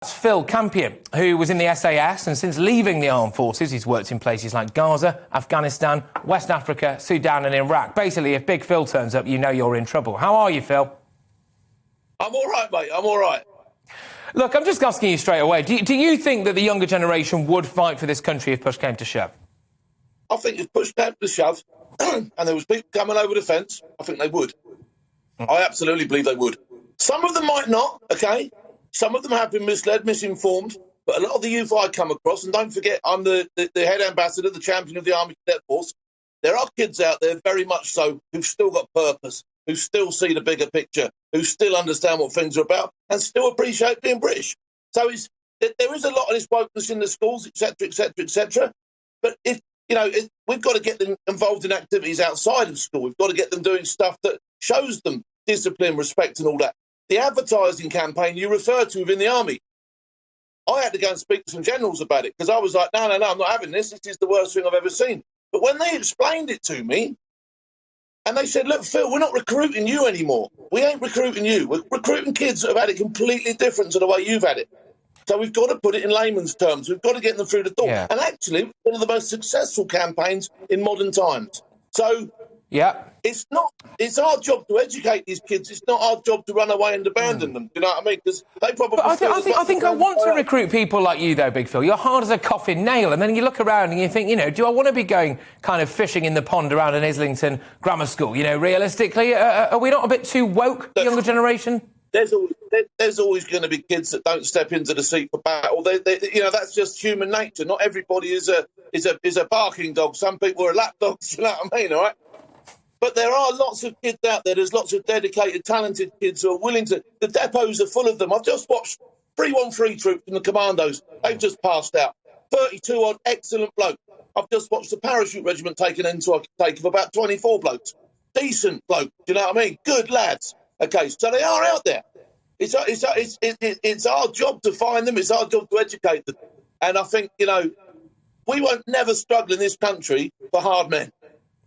That's Phil Campion, who was in the SAS, and since leaving the armed forces, he's worked in places like Gaza, Afghanistan, West Africa, Sudan and Iraq. Basically, if Big Phil turns up, you know you're in trouble. How are you, Phil? I'm all right, mate. I'm all right. Look, I'm just asking you straight away. Do you think that the younger generation would fight for this country if push came to shove? I think if push came to shove and there was people coming over the fence, I think they would. I absolutely believe they would. Some of them might not, OK? Some of them have been misled, misinformed, but a lot of the youth I come across, and don't forget, I'm the head ambassador, the champion of the Army Cadet Force. There are kids out there, very much so, who've still got purpose, who still see the bigger picture, who still understand what things are about, and still appreciate being British. So there is a lot of this wokeness in the schools, etc., etc., etc. But we've got to get them involved in activities outside of school. We've got to get them doing stuff that shows them discipline, respect, and all that. The advertising campaign you referred to within the army, I had to go and speak to some generals about it because I was like, no, I'm not having this. This is the worst thing I've ever seen. But when they explained it to me, and they said, look, Phil, we're not recruiting you anymore. We ain't recruiting you. We're recruiting kids that have had it completely different to the way you've had it. So we've got to put it in layman's terms. We've got to get them through the door. Yeah. And actually, one of the most successful campaigns in modern times. So it's our job to educate these kids. It's not our job to run away and abandon them. You know what I mean? Because they probably. But I think I want to recruit people like you, though, Big Phil. You're hard as a coffin nail, and then you look around and you think, do I want to be going kind of fishing in the pond around an Islington grammar school? Realistically, are we not a bit too woke, the younger generation? There's always going to be kids that don't step into the seat for battle. That's just human nature. Not everybody is a barking dog. Some people are lap dogs. You know what I mean? All right. But there are lots of kids out there. There's lots of dedicated, talented kids who are willing to. The depots are full of them. I've just watched 313 troops from the Commandos. They've just passed out. 32 odd excellent blokes. I've just watched the parachute regiment taken into a take of about 24 blokes. Decent blokes. Do you know what I mean? Good lads. Okay, so they are out there. It's our job to find them. It's our job to educate them. And I think, we won't never struggle in this country for hard men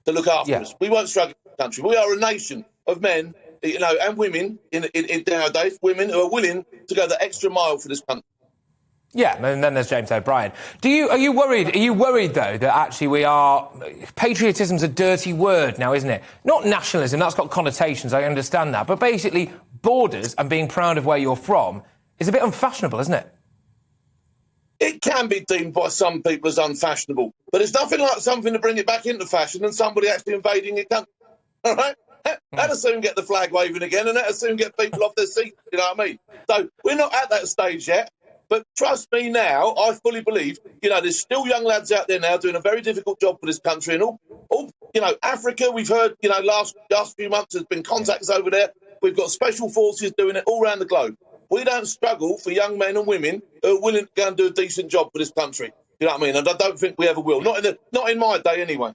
to look after us. We won't struggle in this country. We are a nation of men, and women in nowadays, women who are willing to go the extra mile for this country. Yeah, and then there's James O'Brien. Are you worried, though, that actually patriotism's a dirty word now, isn't it? Not nationalism, that's got connotations, I understand that. But basically, borders and being proud of where you're from is a bit unfashionable, isn't it? It can be deemed by some people as unfashionable, but it's nothing like something to bring it back into fashion than somebody actually invading your country. All right? That'll soon get the flag waving again, and that'll soon get people off their seats, you know what I mean? So we're not at that stage yet, but trust me now, I fully believe, there's still young lads out there now doing a very difficult job for this country, and all Africa, we've heard, last few months there's been contacts over there. We've got special forces doing it all around the globe. We don't struggle for young men and women who are willing to go and do a decent job for this country. You know what I mean? And I don't think we ever will. Not in my day, anyway.